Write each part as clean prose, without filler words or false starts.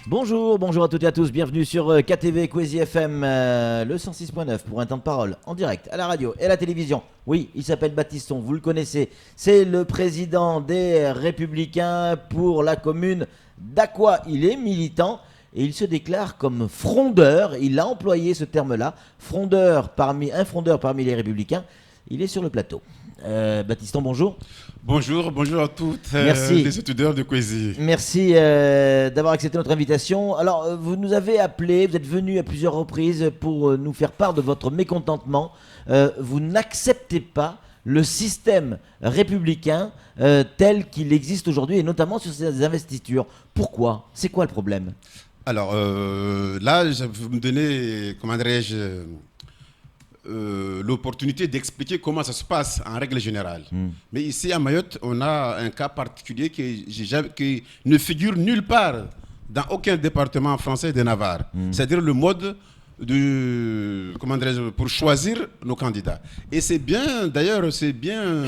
Bonjour à toutes et à tous, bienvenue sur KTV Kwezi FM, le 106.9 pour un temps de parole en direct à la radio et à la télévision. Oui, il s'appelle Baptiston, vous le connaissez, c'est le président des Républicains pour la commune d'Aqua. Il est militant et il se déclare comme frondeur, il a employé ce terme-là, un frondeur parmi les Républicains. Il est sur le plateau. Baptiston, bonjour. Bonjour à toutes les étudiants de Kwezi. Merci d'avoir accepté notre invitation. Alors, vous nous avez appelé, vous êtes venu à plusieurs reprises pour nous faire part de votre mécontentement. Vous n'acceptez pas le système républicain tel qu'il existe aujourd'hui, et notamment sur ces investitures. Pourquoi ? C'est quoi le problème ? Alors, là, vous me donnez, comment dirais-je, l'opportunité d'expliquer comment ça se passe en règle générale. Mais ici à Mayotte, on a un cas particulier qui ne figure nulle part dans aucun département français de Navarre. C'est-à-dire le mode pour choisir nos candidats. Et c'est bien, d'ailleurs, c'est bien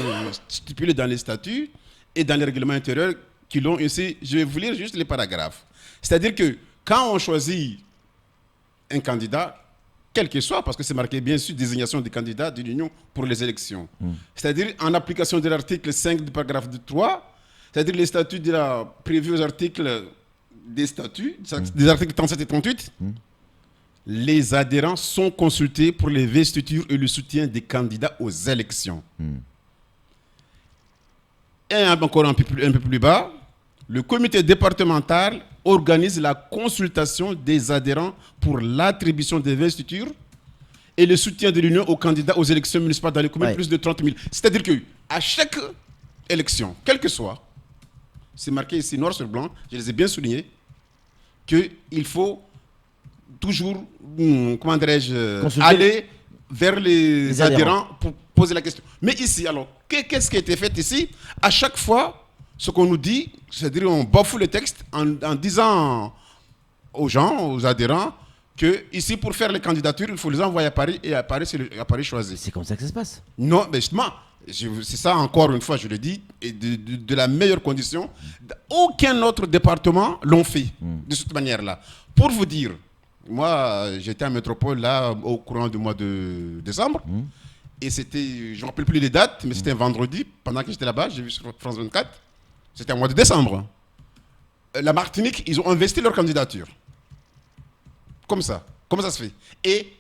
stipulé dans les statuts et dans les règlements intérieurs qui l'ont ici. Je vais vous lire juste les paragraphes. C'est-à-dire que quand on choisit un candidat, quel qu'il soit, parce que c'est marqué bien sûr désignation des candidats de l'Union pour les élections. C'est-à-dire en application de l'article 5 du paragraphe 3, c'est-à-dire les statuts prévus aux articles des statuts, des articles 37 et 38, les adhérents sont consultés pour les investitures et le soutien des candidats aux élections. Et encore un peu plus bas, le comité départemental organise la consultation des adhérents pour l'attribution des investitures et le soutien de l'Union aux candidats aux élections municipales dans les communes plus de 30 000. C'est-à-dire qu'à chaque élection, quelle que soit, c'est marqué ici noir sur blanc, je les ai bien soulignés, qu'il faut toujours, aller vers les adhérents pour poser la question. Mais ici, alors, qu'est-ce qui a été fait ici ? À chaque fois, ce qu'on nous dit, c'est-à-dire qu'on bafoue le texte en disant aux gens, aux adhérents, que ici, pour faire les candidatures, il faut les envoyer à Paris et à Paris, c'est à Paris choisi. C'est comme ça que ça se passe. Non, mais justement, c'est ça encore une fois, je le dis, et de la meilleure condition. Aucun autre département l'ont fait de cette manière-là. Pour vous dire, moi, j'étais en métropole là au courant du mois de décembre. Et c'était, je ne me rappelle plus les dates, mais c'était un vendredi, pendant que j'étais là-bas, j'ai vu sur France 24. C'était au mois de décembre. La Martinique, ils ont investi leur candidature. Comme ça se fait. Et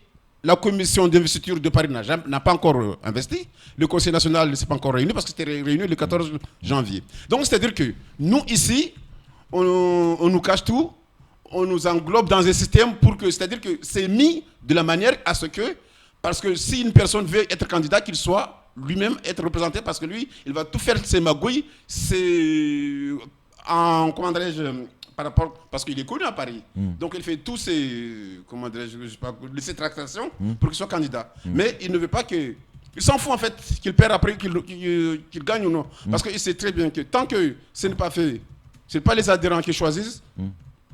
la commission d'investiture de Paris n'a pas encore investi. Le Conseil national ne s'est pas encore réuni parce que c'était réuni le 14 janvier. Donc, c'est-à-dire que nous, ici, on nous cache tout, on nous englobe dans un système c'est-à-dire que c'est mis de la manière à ce que, parce que si une personne veut être candidat, qu'il soit lui-même être représenté, parce que lui, il va tout faire ses magouilles, par rapport, parce qu'il est connu à Paris. Donc il fait tous ses tractations pour qu'il soit candidat. Mais il ne veut pas que... Il s'en fout en fait qu'il perd après, qu'il gagne ou non. Parce qu'il sait très bien que tant que ce n'est pas fait, ce n'est pas les adhérents qui choisissent.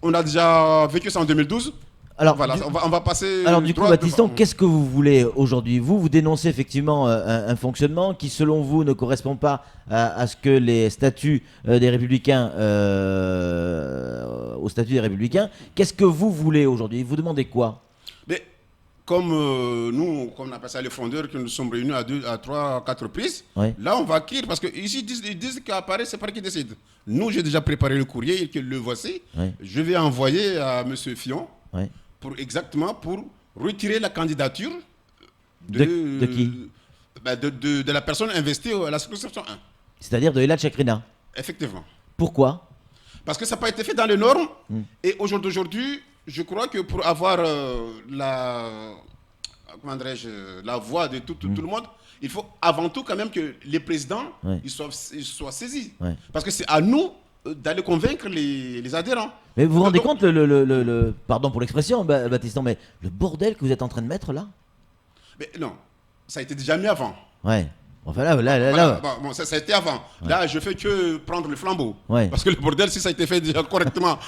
On a déjà vécu ça en 2012. Alors, voilà, on va passer. Alors du coup, Baptiston, qu'est-ce que vous voulez aujourd'hui ? Vous dénoncez effectivement un fonctionnement qui, selon vous, ne correspond pas à ce que les statuts des Républicains, au statut des Républicains. Qu'est-ce que vous voulez aujourd'hui ? Vous demandez quoi ? Mais comme nous, comme on appelle ça les frondeurs, que nous sommes réunis à 3 à 4 reprises, là on va quitter, parce qu'ici ils disent qu'à Paris, c'est Paris qui décide. Nous, j'ai déjà préparé le courrier et que le voici. Je vais envoyer à M. Fillon. Pour retirer la candidature de qui ? De la personne investie à la circonscription 1. C'est-à-dire de Elad Chakrina. Effectivement. Pourquoi ? Parce que ça n'a pas été fait dans les normes. Et aujourd'hui, je crois que pour avoir la voix de tout le monde, il faut avant tout quand même que les présidents ils soient saisis. Parce que c'est à nous d'aller convaincre les adhérents. Mais vous vous rendez compte, pardon pour l'expression, Baptiston, mais le bordel que vous êtes en train de mettre là ? Mais non, ça a été déjà mis avant. Enfin là. Bon, ça a été avant. Là, je fais que prendre le flambeau. Parce que le bordel, si ça a été fait déjà correctement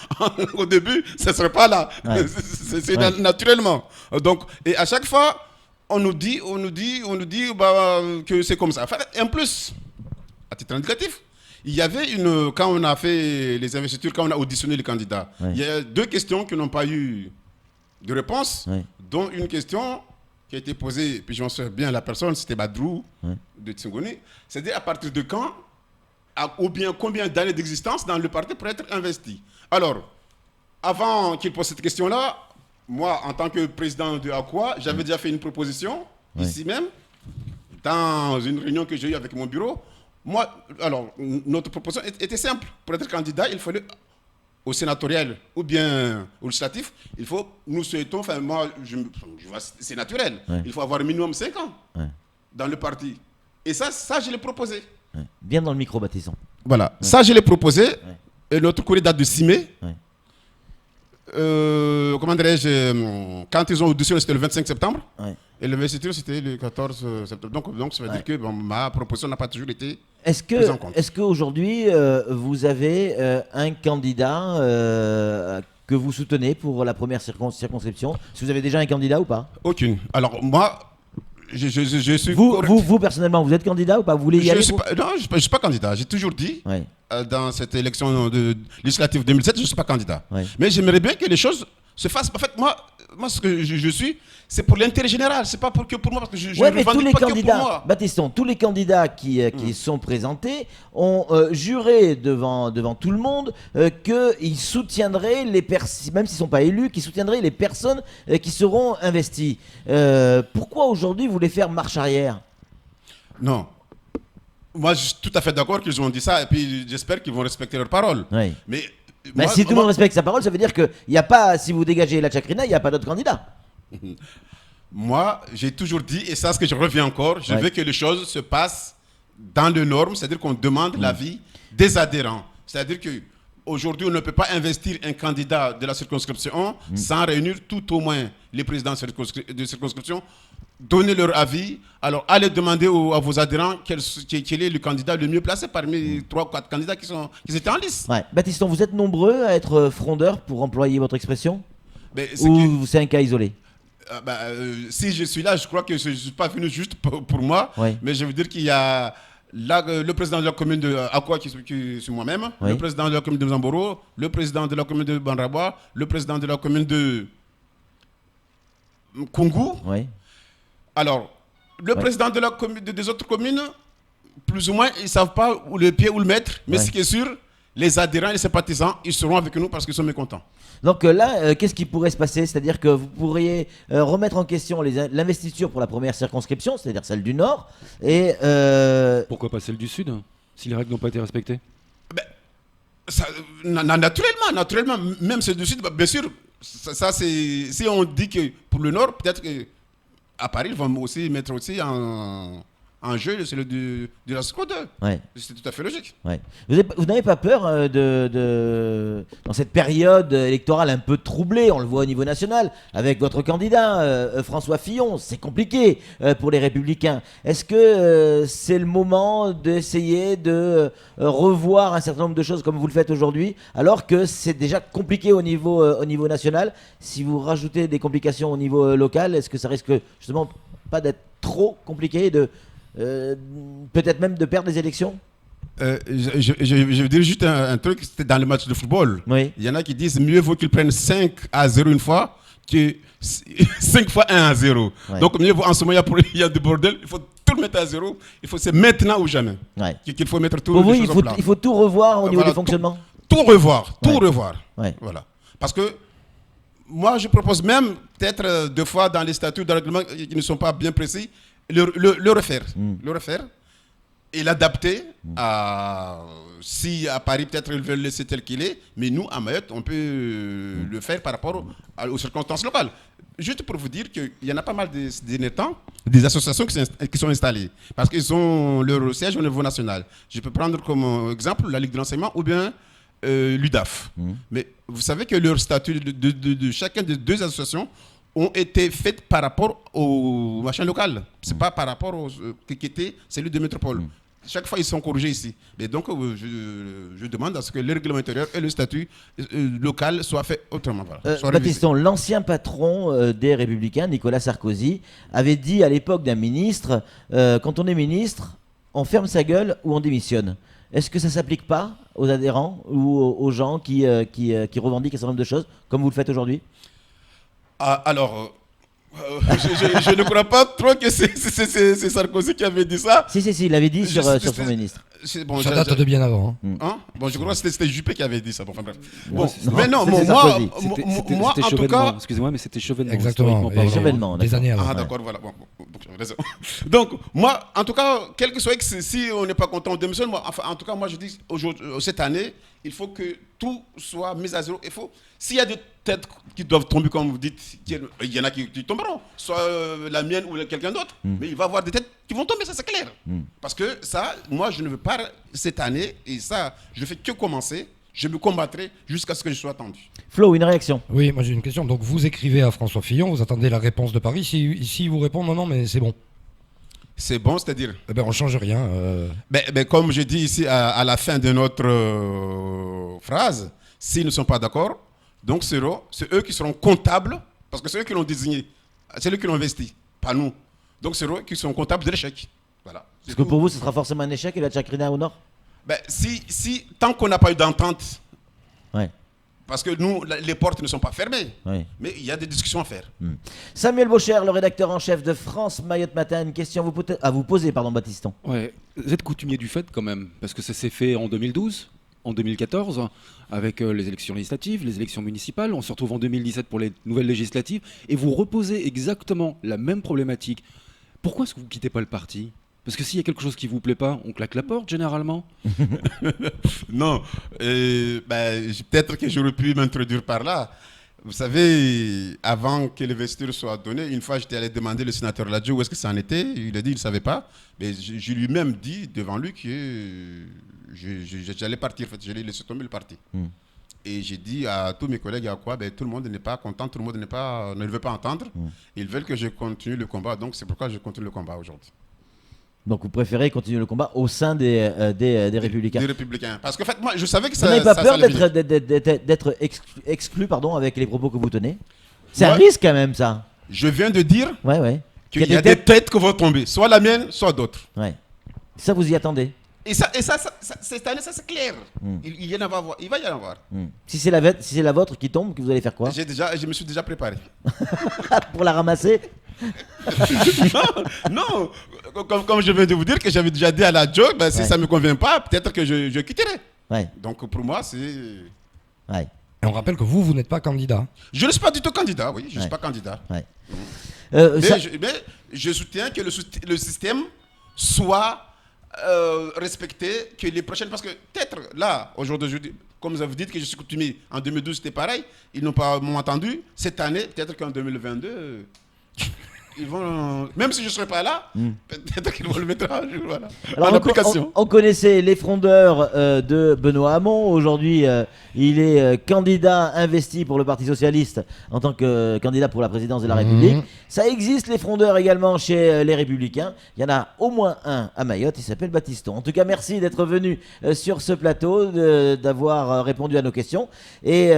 au début, ça ne serait pas là. C'est naturellement. Donc, et à chaque fois, on nous dit que c'est comme ça. Enfin, en plus, à titre indicatif, Il y avait quand on a fait les investitures, quand on a auditionné les candidats, il y a 2 questions qui n'ont pas eu de réponse, dont une question qui a été posée, puis je m'en souviens bien, la personne, c'était Badrou de Tsingoni. C'est-à-dire à partir de quand, ou bien combien d'années d'existence dans le parti pour être investi. Alors, avant qu'il pose cette question-là, moi, en tant que président de ACOA, j'avais déjà fait une proposition, ici même, dans une réunion que j'ai eue avec mon bureau. Alors, notre proposition était simple. Pour être candidat, il fallait, au sénatorial ou bien au législatif, nous souhaitons, enfin, moi, c'est naturel, il faut avoir minimum 5 ans dans le parti. Et ça je l'ai proposé. Bien dans le micro, Baptiston. Voilà, ça, je l'ai proposé. Et notre courrier date de 6 mai. Comment dirais-je, quand ils ont auditionné, c'était le 25 septembre. Et l'investiture, c'était le 14 septembre. Donc ça veut dire que ma proposition n'a pas toujours été prise en compte. Est-ce qu'aujourd'hui, vous avez un candidat que vous soutenez pour la première circonscription? Si vous avez déjà un candidat ou pas? Aucune. Alors moi, je suis... Vous, personnellement, vous êtes candidat ou pas? Vous voulez y aller Non, je ne suis pas candidat. J'ai toujours dit, dans cette élection législative 2007, je ne suis pas candidat. Mais j'aimerais bien que les choses se fassent. En fait, moi ce que je suis, c'est pour l'intérêt général. C'est pas que pour moi, parce que je ne revendique pas que pour moi. Baptiston, tous les candidats qui sont présentés ont juré devant tout le monde qu'ils soutiendraient même s'ils ne sont pas élus, qu'ils soutiendraient les personnes qui seront investies. Pourquoi aujourd'hui vous voulez faire marche arrière? Non. Moi, je suis tout à fait d'accord qu'ils ont dit ça, et puis j'espère qu'ils vont respecter leur parole. Mais si tout le monde respecte sa parole, ça veut dire que y a pas, si vous dégagez la Tchakrina, il n'y a pas d'autre candidat. Moi, j'ai toujours dit, et ça, ce que je reviens encore, je veux que les choses se passent dans les normes, c'est-à-dire qu'on demande l'avis des adhérents. C'est-à-dire qu'aujourd'hui, on ne peut pas investir un candidat de la circonscription sans réunir tout au moins les présidents de circonscription, donner leur avis. Alors, allez demander à vos adhérents quel est le candidat le mieux placé parmi 3 ou 4 candidats qui étaient en lice. Baptiston, vous êtes nombreux à être frondeurs, pour employer votre expression? Ou c'est un cas isolé? Si je suis là, je crois que je ne suis pas venu juste pour moi, mais je veux dire qu'il y a le président de la commune de Akwa, qui c'est moi-même, le président de la commune de Zamboro, le président de la commune de Banrabois, le président de la commune de Kungu. Alors, le président de des autres communes, plus ou moins, ils ne savent pas où le pied ou le mettre, mais ce qui est sûr, les adhérents et les sympathisants, ils seront avec nous parce qu'ils sont mécontents. Donc là, qu'est-ce qui pourrait se passer? C'est-à-dire que vous pourriez remettre en question l'investiture pour la première circonscription, c'est-à-dire celle du Nord, et... Pourquoi pas celle du Sud, si les règles n'ont pas été respectées? Naturellement, même celle du Sud, bien sûr, ça c'est... Si on dit que pour le Nord, peut-être qu'à Paris, ils vont aussi mettre aussi en jeu celui de la SCO 2. C'est tout à fait logique. Vous n'avez pas peur dans cette période électorale un peu troublée, on le voit au niveau national, avec votre candidat, François Fillon, c'est compliqué pour les Républicains. Est-ce que c'est le moment d'essayer de revoir un certain nombre de choses comme vous le faites aujourd'hui, alors que c'est déjà compliqué au niveau national? Si vous rajoutez des complications au niveau local, est-ce que ça risque justement pas d'être trop compliqué peut-être même de perdre les élections? Je veux dire juste un truc, c'était dans le match de football. Il y en a qui disent mieux vaut qu'ils prennent 5-0 une fois que 5 fois 1-0. Donc mieux vaut, en ce moment il y a du bordel, il faut tout le mettre à 0. C'est maintenant ou jamais qu'il faut mettre tout. Pour vous, il faut tout revoir au niveau du fonctionnement. Tout revoir. Voilà. Parce que moi, je propose même, peut-être deux fois dans les statuts de règlement qui ne sont pas bien précis, le refaire et l'adapter si à Paris peut-être ils veulent laisser tel qu'il est, mais nous à Mayotte on peut le faire par rapport aux circonstances locales. Juste pour vous dire qu'il y en a pas mal ces derniers temps, des associations qui sont installées parce qu'ils ont leur siège au niveau national. Je peux prendre comme exemple la Ligue de l'enseignement ou bien l'UDAF. Mais vous savez que leur statut de chacun des 2 associations ont été faites par rapport au machin local. Ce n'est pas par rapport au qui était celui de métropole. Chaque fois, ils sont corrigés ici. Et donc, je demande à ce que le règlement intérieur et le statut local soient faits autrement. Baptiston, l'ancien patron des Républicains, Nicolas Sarkozy, avait dit à l'époque d'un ministre, quand on est ministre, on ferme sa gueule ou on démissionne. Est-ce que ça s'applique pas aux adhérents ou aux gens qui revendiquent un certain nombre de choses, comme vous le faites aujourd'hui? Alors, je ne crois pas trop que c'est Sarkozy qui avait dit ça. Si, il l'avait dit sur Je- son ministre. Bon, Ça date de bien avant. Hein, bon, je crois que c'était Juppé qui avait dit ça. Bon, enfin, bref. Non, Bon, c'est- mais non, c'était moi, Sarkozy. moi, C'était en tout Chevènement. cas. Excusez-moi, mais c'était Chevènement. Exactement. historiquement parlant. Chevènement, Des d'accord. années avant. Ah, d'accord, voilà. Bon, j'ai raison. Donc, moi, en tout cas, quel que soit que si on n'est pas content, on démissionne. Moi, enfin, en tout cas, moi, je dis cette année, il faut que tout soit mis à zéro. S'il y a des têtes qui doivent tomber, comme vous dites, il y en a qui tomberont, soit la mienne ou quelqu'un d'autre. Mais il va y avoir des têtes qui vont tomber, ça c'est clair. Parce que ça, moi, je ne veux pas cette année, et ça, je ne fais que commencer. Je me combattrai jusqu'à ce que je sois attendu. Flo, une réaction? Oui, moi j'ai une question. Donc vous écrivez à François Fillon, vous attendez la réponse de Paris. Si il vous répond non, mais c'est bon. C'est bon, c'est-à-dire Eh ben, on change rien. comme je dis ici à la fin de notre phrase, s'ils ne sont pas d'accord, donc c'est eux qui seront comptables, parce que c'est eux qui l'ont désigné, c'est eux qui l'ont investi, pas nous. Donc c'est eux qui sont comptables de l'échec. Voilà. Parce que pour vous, ce sera forcément un échec et la Tchakrina au nord? Tant qu'on n'a pas eu d'entente, Ouais. parce que nous, les portes ne sont pas fermées, Ouais. mais il y a des discussions à faire. Samuel Baucher, le rédacteur en chef de France Mayotte Matin, une question à vous poser, Baptiston. Ouais, vous êtes coutumier du fait quand même, parce que ça s'est fait en 2012, en 2014, avec les élections législatives, les élections municipales. On se retrouve en 2017 pour les nouvelles législatives, et vous reposez exactement la même problématique. Pourquoi est-ce que vous ne quittez pas le parti? Parce que s'il y a quelque chose qui vous plaît pas, on claque la porte généralement. Non, peut-être que j'aurais pu m'introduire par là. Vous savez, avant que l'investiture soit donnée, une fois j'étais allé demander le sénateur Ladjo où est-ce que ça en était. Il a dit qu'il ne savait pas. Mais je lui ai même dit devant lui que j'allais partir. En fait, j'allais laisser tomber le parti. Et j'ai dit à tous mes collègues tout le monde n'est pas content, tout le monde ne veut pas entendre. Ils veulent que je continue le combat. Donc c'est pourquoi je continue le combat aujourd'hui. Donc vous préférez continuer le combat au sein des Républicains. Des Républicains. Parce qu'en fait, moi, je savais que Vous ça. n'avez pas ça peur allait venir. d'être exclu avec les propos que vous tenez? C'est un Ouais. risque quand même, ça. Je viens de dire Ouais. qu'il y a des têtes qui vont tomber, soit la mienne, soit d'autres. Ouais. Ça, vous y attendez? Et ça, cette année, ça c'est clair. Il va y en avoir. Si c'est la vôtre qui tombe, que vous allez faire quoi? Je me suis déjà préparé. Pour la ramasser? non, comme je viens de vous dire que j'avais déjà dit à la joke, si ça ne me convient pas, peut-être que je quitterai. Ouais. Donc pour moi, c'est. Ouais. Et on rappelle que vous n'êtes pas candidat. Je ne suis pas du tout candidat, oui, je ne suis pas candidat. Ouais. Mais je soutiens que le système soit respecté, que les prochaines. Parce que peut-être là, aujourd'hui, comme vous dites que je suis coutumier, en 2012 c'était pareil, ils n'ont pas m'ont entendu. Cette année, peut-être qu'en 2022. Ils vont, même si je ne serai pas là, peut-être qu'ils vont le mettre en jour, voilà. Alors, en application. on connaissait les frondeurs de Benoît Hamon. Aujourd'hui, il est candidat investi pour le Parti Socialiste en tant que candidat pour la présidence de la République. Ça existe, les frondeurs également chez les Républicains. Il y en a au moins un à Mayotte, il s'appelle Baptiston. En tout cas, merci d'être venu sur ce plateau, d'avoir répondu à nos questions. Et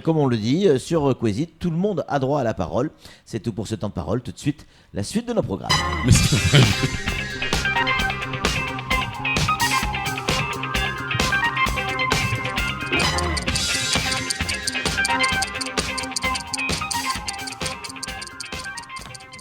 comme on le dit, sur Quizit, tout le monde a droit à la parole. C'est tout pour ce temps de parole. Tout de suite, la suite de nos programmes. Mais